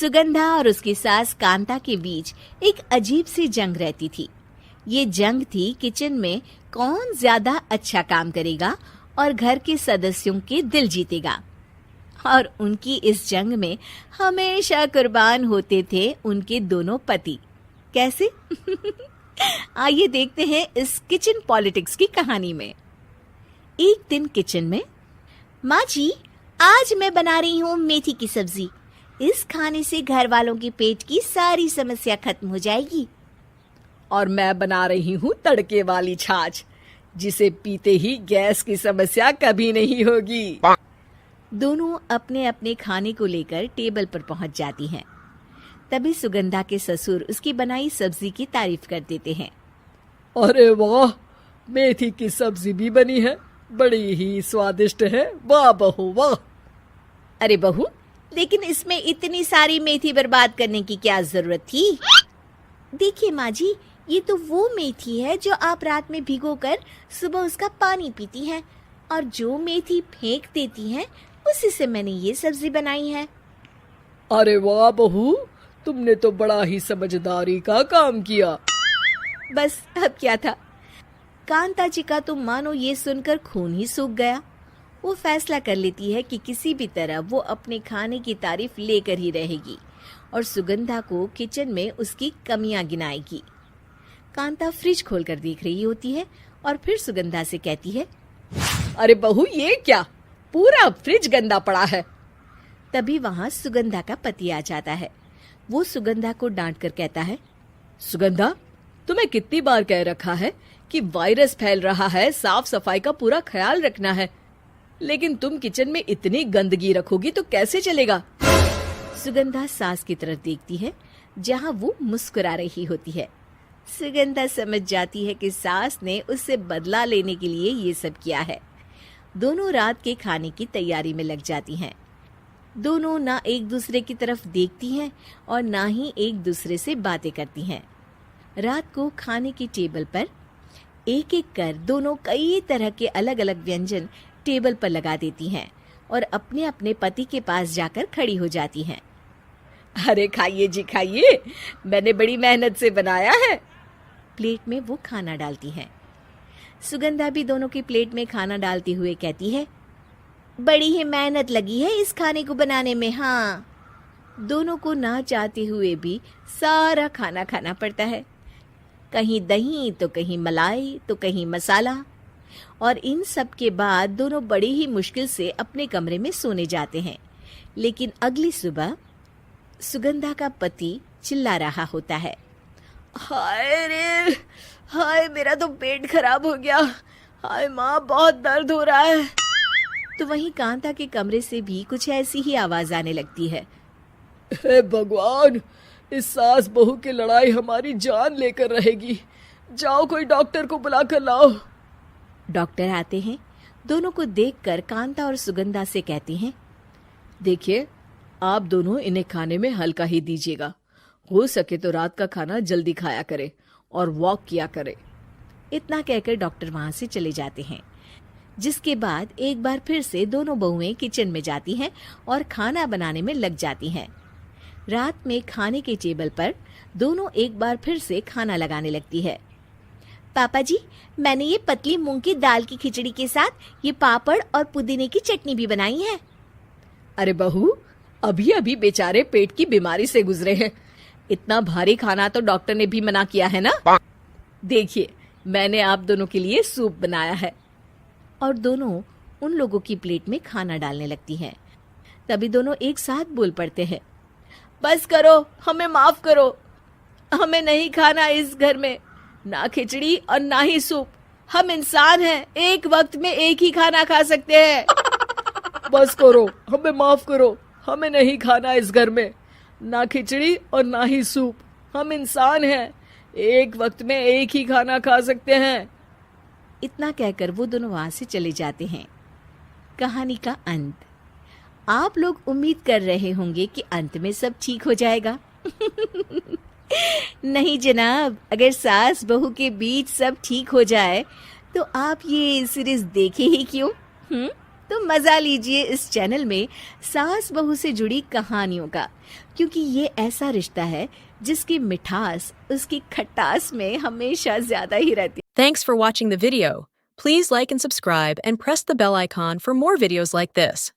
सुगंधा और उसकी सास कांता के बीच एक अजीब सी जंग रहती थी। ये जंग थी किचन में कौन ज्यादा अच्छा काम करेगा और घर के सदस्यों के दिल जीतेगा। और उनकी इस जंग में हमेशा कुर्बान होते थे उनके दोनों पति। कैसे? आइए देखते हैं इस किचन पॉलिटिक्स की कहानी में। एक दिन किचन में, माँ जी, आज मैं बना रही हूँ मेथी की सब्जी। इस खाने से घर वालों के पेट की सारी समस्या खत्म हो जाएगी। और मैं बना रही हूँ तड़के वाली छाछ, जिसे पीते ही गैस की समस्या कभी नहीं होगी। दोनों अपने अपने खाने को लेकर टेबल पर पहुंच जाती हैं। तभी सुगंधा के ससुर उसकी बनाई सब्जी की तारीफ कर देते हैं। अरे वाह, मेथी की सब्जी भी बनी है, बड़ी ही स्वादिष्ट है। वाह बहू वाह। अरे बहू, लेकिन इसमें इतनी सारी मेथी बर्बाद करने की क्या जरूरत थी? देखिए माँ जी, ये तो वो मेथी है जो आप रात में भिगोकर सुबह उसका पानी पीती हैं, और जो मेथी फेंक देती हैं उसी से मैंने ये सब्जी बनाई है। अरे वाह बहू, तुमने तो बड़ा ही समझदारी का काम किया। बस अब क्या था, कांता जी का तो मानो ये सुनकर खून ही सूख गया। वो फैसला कर लेती है कि किसी भी तरह वो अपने खाने की तारीफ लेकर ही रहेगी और सुगंधा को किचन में उसकी कमियां गिनाएगी। कांता फ्रिज खोलकर देख रही होती है और फिर सुगंधा से कहती है, अरे बहू, ये क्या, पूरा फ्रिज गंदा पड़ा है। तभी वहां सुगंधा का पति आ जाता है। वो सुगंधा को डांट कर कहता है, सुगंधा, तुम्हें कितनी बार कह रखा है कि वायरस फैल रहा है, साफ सफाई का पूरा ख्याल रखना है, लेकिन तुम किचन में इतनी गंदगी रखोगी तो कैसे चलेगा। सुगंधा सास की तरफ देखती है जहां वो मुस्कुरा रही होती है। सुगंधा समझ जाती है कि सास ने उससे बदला लेने के लिए ये सब किया है। दोनों रात के खाने की तैयारी में लग जाती हैं। दोनों ना एक दूसरे की तरफ देखती हैं और ना ही एक दूसरे से बातें करती हैं। रात को खाने की टेबल पर एक एक कर दोनों कई तरह के अलग अलग व्यंजन टेबल पर लगा देती हैं और अपने अपने पति के पास जाकर खड़ी हो जाती हैं। अरे खाइए जी खाइए, मैंने बड़ी मेहनत से बनाया है। प्लेट में वो खाना डालती हैं। सुगंधा भी दोनों की प्लेट में खाना डालते हुए कहती है, बड़ी ही मेहनत लगी है इस खाने को बनाने में। हाँ, दोनों को ना चाहते हुए भी सारा खाना खाना पड़ता है। कहीं दही तो कहीं मलाई तो कहीं मसाला। और इन सब के बाद दोनों बड़ी ही मुश्किल से अपने कमरे में सोने जाते हैं। लेकिन अगली सुबह सुगंधा का पति चिल्ला रहा होता है, हाय रे, हाय मेरा तो पेट खराब हो गया। हाय माँ, बहुत दर्द हो रहा है। तो वहीं कांता के कमरे से भी कुछ ऐसी ही आवाज आने लगती है। हे भगवान, इस सास बहू की लड़ाई हमारी जान लेकर रहेगी। जाओ कोई डॉक्टर को बुला कर लाओ। डॉक्टर आते हैं। दोनों को देखकर कांता और सुगंधा से कहते हैं, देखिए, आप दोनों इन्हें खाने में हल्का ही दीजिएगा। हो सके तो रात का खाना जल्दी खाया करे और वॉक किया करे। इतना कहकर डॉक्टर वहां से चले जाते हैं। जिसके बाद एक बार फिर से दोनों बहुएं किचन में जाती हैं और खाना बनाने में लग जाती हैं। रात में खाने के टेबल पर दोनों एक बार फिर से खाना लगाने लगती है। पापा जी, मैंने ये पतली मूंग की दाल की खिचड़ी के साथ ये पापड़ और पुदीने की चटनी भी बनाई है। अरे बहू, अभी अभी बेचारे पेट की बीमारी से गुजरे हैं। इतना भारी खाना तो डॉक्टर ने भी मना किया है ना। देखिए, मैंने आप दोनों के लिए सूप बनाया है। और दोनों उन लोगों की प्लेट में खाना डालने लगती हैं। तभी दोनों एक साथ बोल पड़ते हैं, बस करो, हमें माफ करो। हमें नहीं खाना इस घर में, ना खिचड़ी और ना ही सूप। हम इंसान हैं, एक वक्त में एक ही खाना खा सकते हैं। बस करो, हमें माफ करो। हमें नहीं खाना इस घर में, ना खिचड़ी और ना ही सूप। हम इंसान हैं, एक वक्त में एक ही खाना खा सकते हैं। इतना कहकर वो दोनों वहां से चले जाते हैं। कहानी का अंत। आप लोग उम्मीद कर रहे होंगे कि अंत में सब ठीक हो जाएगा। नहीं जनाब, अगर सास बहू के बीच सब ठीक हो जाए तो आप ये सीरीज देखे ही क्यों? तो मजा लीजिए इस चैनल में सास बहू से जुड़ी कहानियों का, क्योंकि ये ऐसा रिश्ता है जिसकी मिठास उसकी खटास में हमेशा ज्यादा ही रहती है। Thanks for watching the video. Please like and subscribe and press the bell icon for more videos like this.